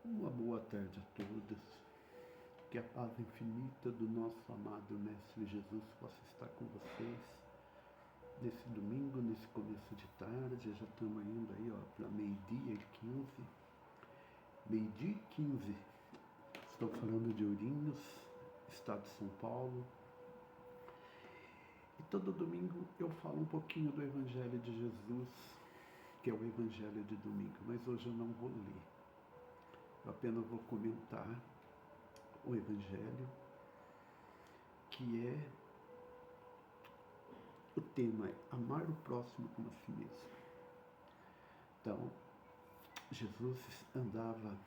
Uma boa tarde a todos. Que a paz infinita do nosso amado Mestre Jesus possa estar com vocês nesse domingo, nesse começo de tarde. Já estamos indo aí para meio-dia e 15. Meio-dia e 15. Estou falando de Ourinhos, estado de São Paulo. E todo domingo eu falo um pouquinho do Evangelho de Jesus, que é o Evangelho de domingo, mas hoje eu não vou ler. Eu apenas vou comentar o Evangelho, que é o tema é amar o próximo como a si mesmo. Então, Jesus andava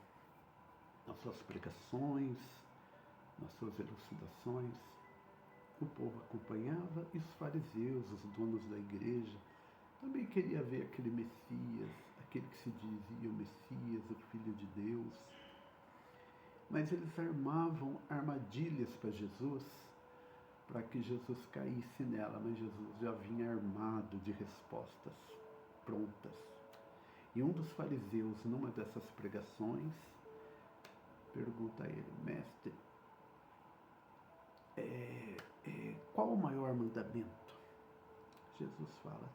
nas suas pregações, nas suas elucidações, o povo acompanhava e os fariseus, os donos da igreja, também queria ver aquele Messias, aquele que se dizia o Messias, o Filho de Deus. Mas eles armavam armadilhas para Jesus, para que Jesus caísse nela, mas Jesus já vinha armado de respostas prontas. E um dos fariseus, numa dessas pregações, pergunta a ele: Mestre, qual o maior mandamento? Jesus fala: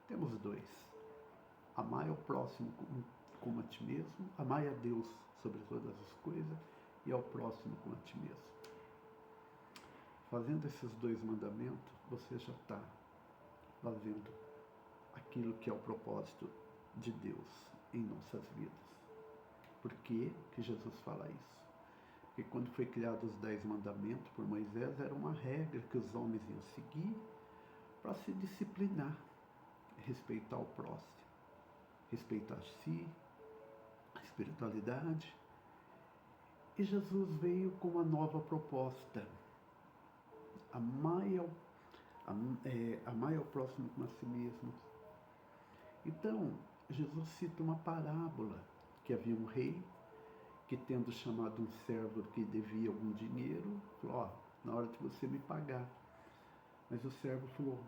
temos dois. Amai ao próximo como a ti mesmo, amai a Deus sobre todas as coisas e ao próximo como a ti mesmo. Fazendo esses dois mandamentos, você já está fazendo aquilo que é o propósito de Deus em nossas vidas. Por que Jesus fala isso? Porque quando foi criado os 10 mandamentos por Moisés, era uma regra que os homens iam seguir para se disciplinar, respeitar o próximo, respeitar si, a espiritualidade. E Jesus veio com uma nova proposta: amai ao próximo como a si mesmo. Então, Jesus cita uma parábola, que havia um rei que, tendo chamado um servo que devia algum dinheiro, falou: na hora de você me pagar. Mas o servo falou: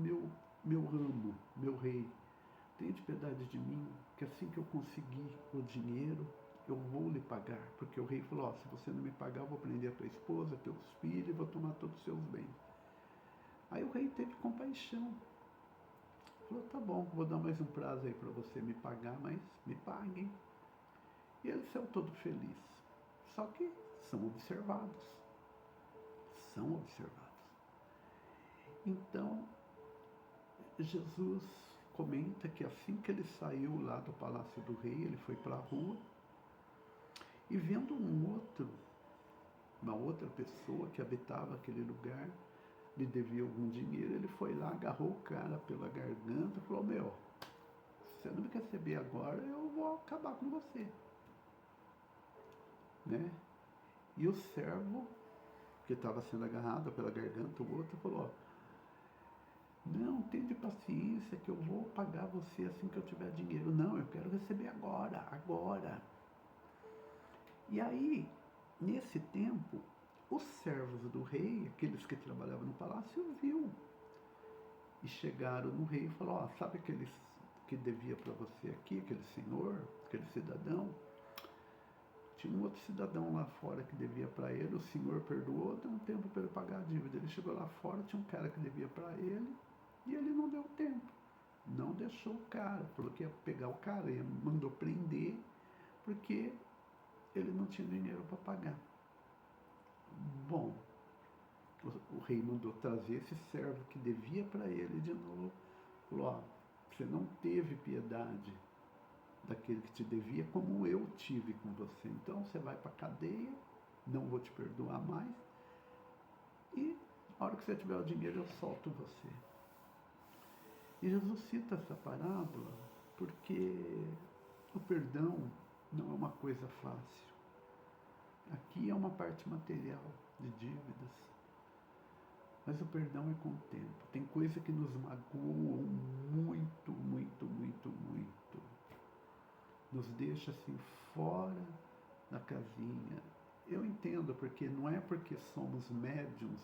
meu ramo, meu rei, tenha de piedade de mim, que assim que eu conseguir o dinheiro, eu vou lhe pagar. Porque o rei falou: se você não me pagar, eu vou prender a tua esposa, teus filhos, e vou tomar todos os seus bens. Aí o rei teve compaixão. Falou: tá bom, vou dar mais um prazo aí para você me pagar, mas me paguem. E ele saiu todo feliz. Só que são observados. São observados. Então, Jesus comenta que assim que ele saiu lá do palácio do rei, ele foi para a rua e, vendo uma outra pessoa que habitava aquele lugar, lhe devia algum dinheiro, ele foi lá, agarrou o cara pela garganta e falou: meu, se você não me receber agora, eu vou acabar com você. Né? E o servo, que estava sendo agarrado pela garganta, o outro falou: não, tenha paciência que eu vou pagar você assim que eu tiver dinheiro. Não, eu quero receber agora, agora. E aí, nesse tempo, os servos do rei, aqueles que trabalhavam no palácio, viu. E chegaram no rei e falaram: sabe aqueles que devia para você aqui, aquele senhor, aquele cidadão? Tinha um outro cidadão lá fora que devia para ele, o senhor perdoou, deu um tempo para ele pagar a dívida. Ele chegou lá fora, tinha um cara que devia para ele, e ele não deu tempo. Não deixou o cara, falou que ia pegar o cara, mandou prender, porque ele não tinha dinheiro para pagar. Bom, o rei mandou trazer esse servo que devia para ele de novo. Falou: você não teve piedade daquele que te devia como eu tive com você. Então você vai para a cadeia, não vou te perdoar mais, e a hora que você tiver o dinheiro eu solto você. E Jesus cita essa parábola porque o perdão não é uma coisa fácil. Aqui é uma parte material de dívidas, mas o perdão é com o tempo. Tem coisa que nos magoam muito, muito, muito, muito. Nos deixa assim fora da casinha. Eu entendo, porque não é porque somos médiums,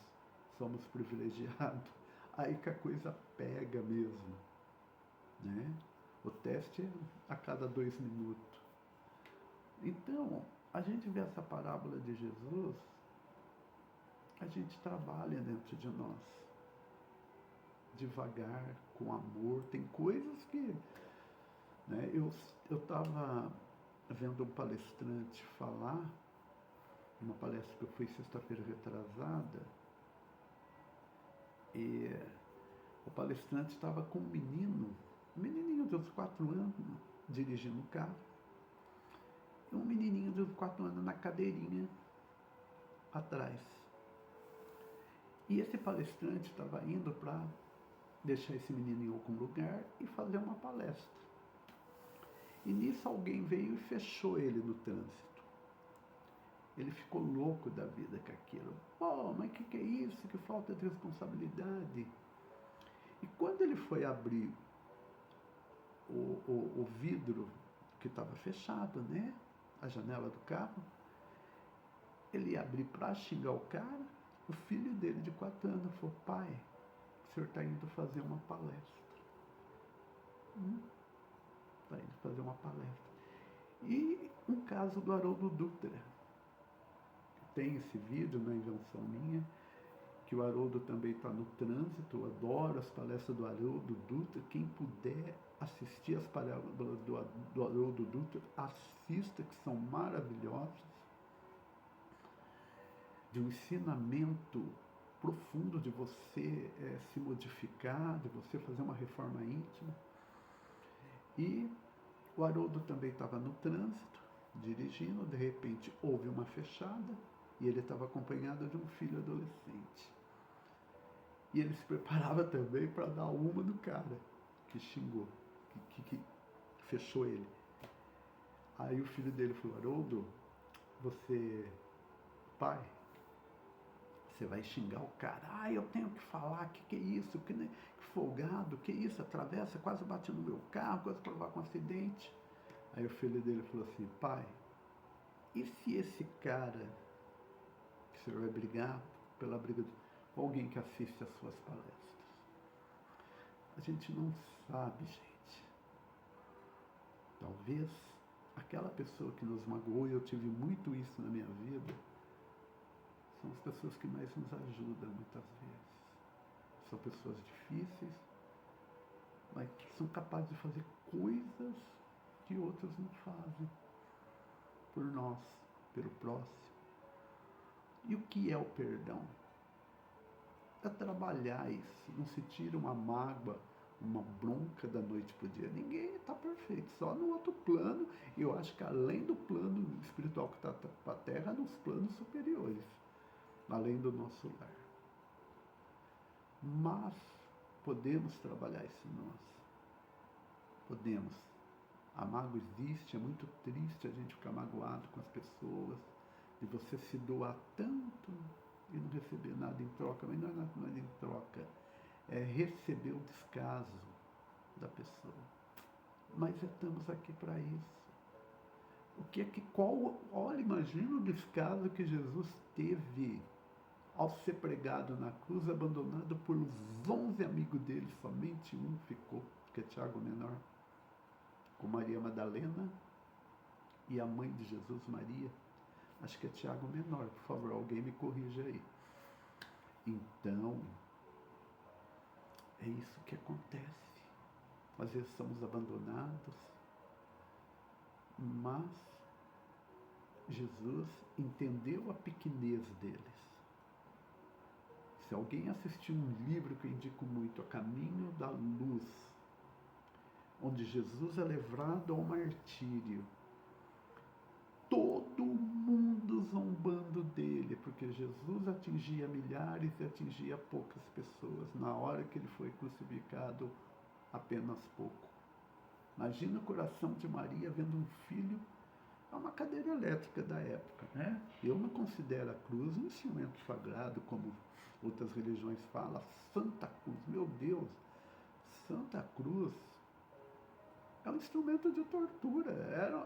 somos privilegiados, aí que a coisa pega mesmo. Né? O teste é a cada 2 minutos. Então, a gente vê essa parábola de Jesus, a gente trabalha dentro de nós, devagar, com amor. Tem coisas que, né, eu estava vendo um palestrante falar, uma palestra que eu fui sexta-feira retrasada, e o palestrante estava com um menininho de uns 4 anos, dirigindo o carro, e um menininho de uns 4 anos na cadeirinha atrás. E esse palestrante estava indo para deixar esse menino em algum lugar e fazer uma palestra. E nisso alguém veio e fechou ele no trânsito. Ele ficou louco da vida com aquilo. Pô, mas que é isso? Que falta de responsabilidade. E quando ele foi abrir o vidro que estava fechado, né? A janela do carro, ele ia abrir para xingar o cara. O filho dele de 4 anos falou: pai, o senhor está indo fazer uma palestra. Está indo fazer uma palestra. E um caso do Haroldo Dutra. Tem esse vídeo, não é invenção minha, que o Haroldo também está no trânsito. Eu adoro as palestras do Haroldo Dutra. Quem puder assistir as palestras do Haroldo Dutra, assista, que são maravilhosas, de um ensinamento profundo de você se modificar, de você fazer uma reforma íntima. E o Haroldo também estava no trânsito, dirigindo, de repente houve uma fechada e ele estava acompanhado de um filho adolescente. E ele se preparava também para dar uma no cara que xingou, que fechou ele. Aí o filho dele falou: Haroldo, pai, você vai xingar o cara. Ah, eu tenho que falar, que é isso? Que folgado, que isso? Atravessa, quase bate no meu carro, quase provoca um acidente. Aí o filho dele falou assim: pai, e se esse cara que o senhor vai brigar pela briga com alguém que assiste às suas palestras? A gente não sabe, gente. Talvez aquela pessoa que nos magoou, e eu tive muito isso na minha vida, são as pessoas que mais nos ajudam muitas vezes. São pessoas difíceis, mas que são capazes de fazer coisas que outros não fazem por nós, pelo próximo. E o que é o perdão? É trabalhar isso. Não se tira uma mágoa, uma bronca da noite para o dia. Ninguém está perfeito, só no outro plano. E eu acho que além do plano espiritual que está para a Terra, nos planos superiores, além do nosso lar. Mas podemos trabalhar isso em nós. Podemos. A mágoa existe, é muito triste a gente ficar magoado com as pessoas, de você se doar tanto e não receber nada em troca. Mas não é nada em troca, é receber o descaso da pessoa. Mas estamos aqui para isso. O que é que, olha, imagina o descaso que Jesus teve ao ser pregado na cruz, abandonado por os 11 amigos dele, somente um ficou, que é Tiago menor, com Maria Madalena e a mãe de Jesus, Maria. Acho que é Tiago menor, por favor, alguém me corrija aí. Então, é isso que acontece. Às vezes somos abandonados, mas Jesus entendeu a pequenez deles. Se alguém assistiu um livro que eu indico muito, A Caminho da Luz, onde Jesus é levado ao martírio, todo mundo zombando dele, porque Jesus atingia milhares e atingia poucas pessoas. Na hora que ele foi crucificado, apenas pouco. Imagina o coração de Maria vendo um filho. É uma cadeira elétrica da época, né? Eu não considero a cruz um instrumento sagrado, como outras religiões falam. A Santa Cruz, meu Deus, Santa Cruz é um instrumento de tortura,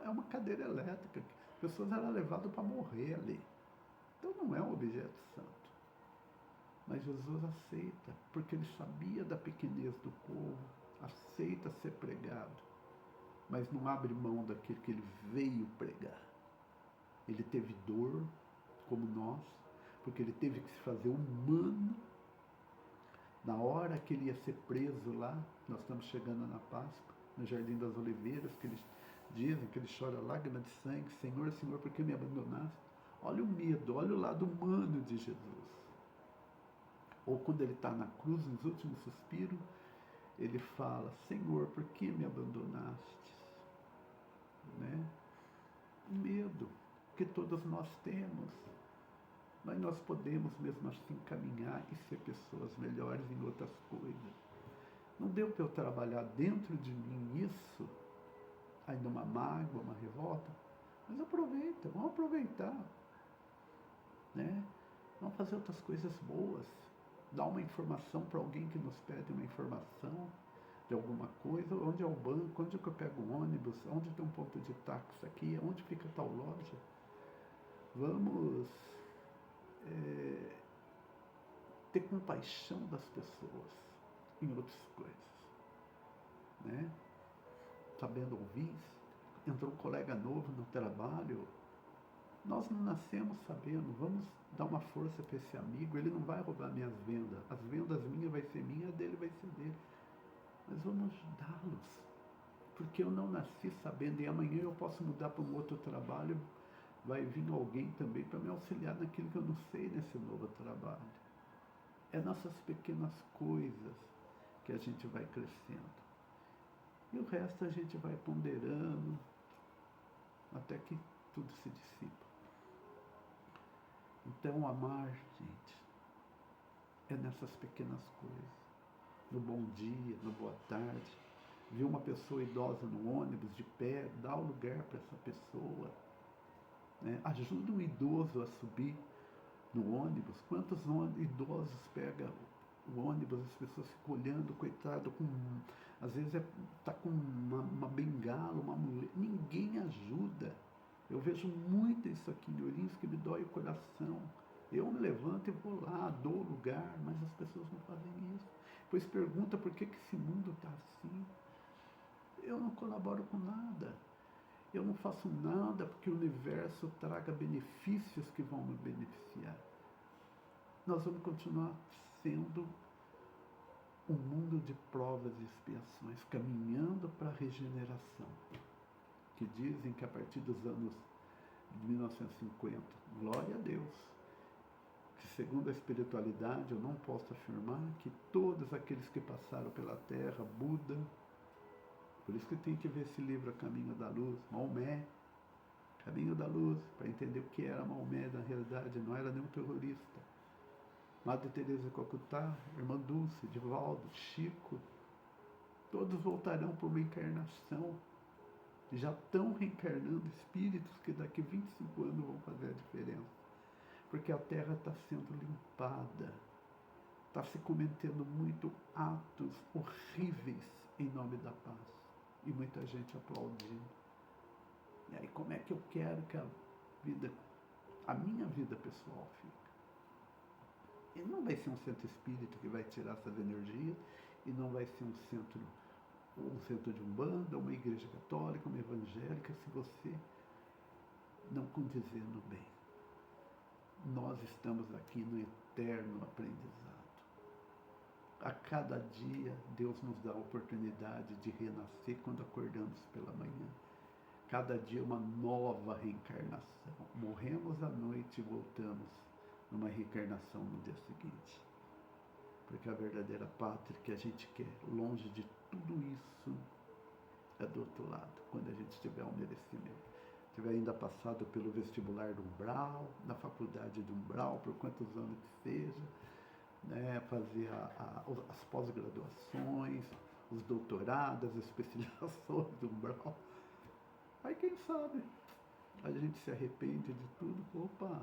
é uma cadeira elétrica. As pessoas eram levadas para morrer ali. Então não é um objeto santo. Mas Jesus aceita, porque ele sabia da pequenez do povo, aceita ser pregado, mas não abre mão daquilo que ele veio pregar. Ele teve dor, como nós, porque ele teve que se fazer humano. Na hora que ele ia ser preso lá, nós estamos chegando na Páscoa, no Jardim das Oliveiras, que eles dizem que ele chora lágrima de sangue, Senhor, Senhor, por que me abandonaste? Olha o medo, olha o lado humano de Jesus. Ou quando ele está na cruz, nos últimos suspiros, ele fala, Senhor, por que me abandonaste? Né? Medo que todos nós temos. Mas nós podemos mesmo assim caminhar e ser pessoas melhores em outras coisas. Não deu para eu trabalhar dentro de mim isso, ainda uma mágoa, uma revolta, mas aproveita, vamos aproveitar. Né? Vamos fazer outras coisas boas. Dar uma informação para alguém que nos pede uma informação de alguma coisa, onde é o banco, onde é que eu pego o ônibus, onde tem um ponto de táxi aqui, onde fica tal loja. Vamos ter compaixão das pessoas em outras coisas. Né? Sabendo ouvir, entrou um colega novo no trabalho, nós não nascemos sabendo, vamos dar uma força para esse amigo, ele não vai roubar minhas vendas, as vendas minhas vai ser minha, a dele vai ser dele. Mas vamos ajudá-los, porque eu não nasci sabendo, e amanhã eu posso mudar para um outro trabalho, vai vir alguém também para me auxiliar naquilo que eu não sei nesse novo trabalho. É nessas pequenas coisas que a gente vai crescendo. E o resto a gente vai ponderando até que tudo se dissipa. Então amar, gente, é nessas pequenas coisas. No bom dia, no boa tarde. Ver uma pessoa idosa no ônibus, de pé, dá o lugar para essa pessoa. Né? Ajuda um idoso a subir no ônibus. Quantos idosos pegam o ônibus, as pessoas ficam olhando, coitado, às vezes está com uma bengala, uma mulher, ninguém ajuda. Eu vejo muito isso aqui em Ourinhos que me dói o coração. Eu me levanto e vou lá, dou lugar, mas as pessoas não fazem isso. Pois pergunta por que esse mundo está assim. Eu não colaboro com nada. Eu não faço nada porque o universo traga benefícios que vão me beneficiar. Nós vamos continuar sendo um mundo de provas e expiações, caminhando para a regeneração. Que dizem que a partir dos anos de 1950, glória a Deus, que segundo a espiritualidade eu não posso afirmar que todos aqueles que passaram pela Terra, Buda, por isso que tem que ver esse livro A Caminho da Luz, Maomé, Caminho da Luz, para entender o que era Maomé na realidade, não era nenhum terrorista. Madre Teresa de Calcutá, Irmã Dulce, Divaldo, Chico, todos voltarão por uma encarnação. Já estão reencarnando espíritos que daqui 25 anos vão fazer a diferença. Porque a Terra está sendo limpada. Está se cometendo muito atos horríveis em nome da paz. E muita gente aplaudindo. E aí como é que eu quero que a minha vida pessoal fique? E não vai ser um centro espírita que vai tirar essas energias, e não vai ser um centro de umbanda, uma igreja católica, uma evangélica, se você não condizer no bem. Nós estamos aqui no eterno aprendizado. A cada dia, Deus nos dá a oportunidade de renascer quando acordamos pela manhã. Cada dia uma nova reencarnação. Morremos à noite e voltamos numa reencarnação no dia seguinte. Porque a verdadeira pátria que a gente quer, longe de tudo isso, é do outro lado, quando a gente tiver um merecimento. Tiver ainda passado pelo vestibular do Umbral, na faculdade do Umbral, por quantos anos que seja, né, fazer as pós-graduações, os doutorados, as especializações do Umbral. Aí quem sabe a gente se arrepende de tudo, opa,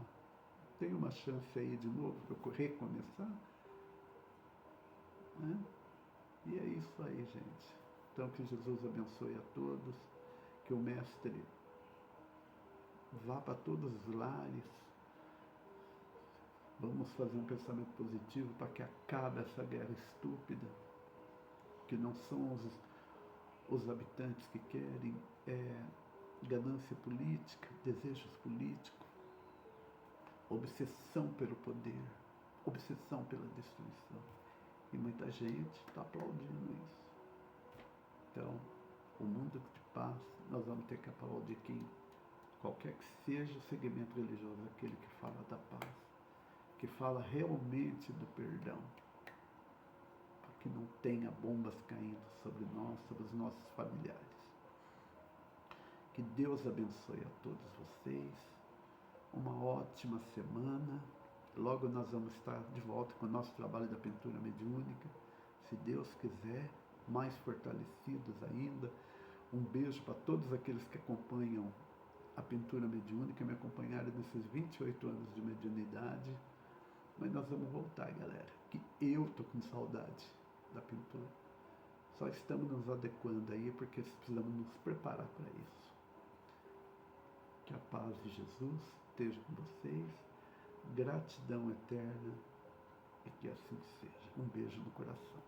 tem uma chance aí de novo para eu recomeçar. Né? E é isso aí, gente. Então que Jesus abençoe a todos, que o Mestre vá para todos os lares. Vamos fazer um pensamento positivo para que acabe essa guerra estúpida, que não são os habitantes que querem ganância política, desejos políticos, obsessão pelo poder, obsessão pela destruição. E muita gente está aplaudindo isso. Então, o mundo de paz, nós vamos ter que aplaudir quem, qualquer que seja o segmento religioso, aquele que fala da paz, que fala realmente do perdão, para que não tenha bombas caindo sobre nós, sobre os nossos familiares. Que Deus abençoe a todos vocês, uma ótima semana. Logo nós vamos estar de volta com o nosso trabalho da pintura mediúnica, se Deus quiser, mais fortalecidos ainda. Um beijo para todos aqueles que acompanham a pintura mediúnica, me acompanharam nesses 28 anos de mediunidade. Mas nós vamos voltar, galera, que eu tô com saudade da pintura. Só estamos nos adequando aí, porque precisamos nos preparar para isso. Que a paz de Jesus esteja com vocês. Gratidão eterna e que assim seja. Um beijo no coração.